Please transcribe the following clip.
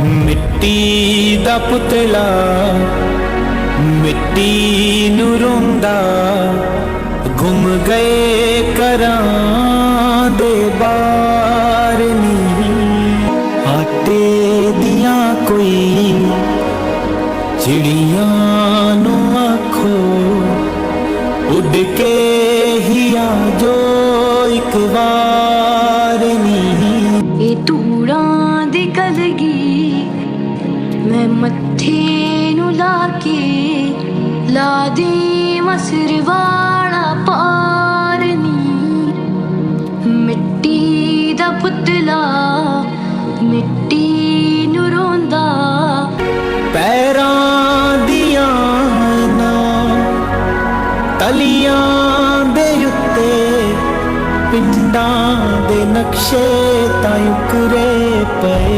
ਮਿੱਟੀ ਦਾ ਪੁਤਲਾ ਮਿੱਟੀ ਨੂੰ ਰੋਂਦਾ, ਗੁੰਮ ਗਏ ਘਰਾਂ ਦੇ ਬਾਰ ਨੀ। ਆਟੇ ਦੀਆਂ ਕੋਈ ਚਿੜੀਆਂ ਨੂੰ ਆਖੋ, ਉੱਡ ਕੇ ਹੀ ਆ ਜੋ ਇੱਕ ਵਾਰ ਨੀ। ਇਹ ਧੂੜਾਂ ਦੀ ਕਲਗੀ ਮੈਂ ਮੱਥੇ ਨੂੰ ਲਾ ਕੇ, ਲਾ ਦੀ ਮਸਰ ਵਾਲਾ ਪਾਰ ਨੀ। ਮਿੱਟੀ ਦਾ ਪੁਤਲਾ ਮਿੱਟੀ ਨੂੰ ਰੋਂਦਾ, ਪੈਰਾਂ ਦੀਆਂ ਨਾ ਤਲੀਆਂ ਦੇ ਉੱਤੇ ਪਿੰਡਾਂ ਦੇ ਨਕਸ਼ੇ ਤਾਂ ਉਕਰੇ ਪਏ।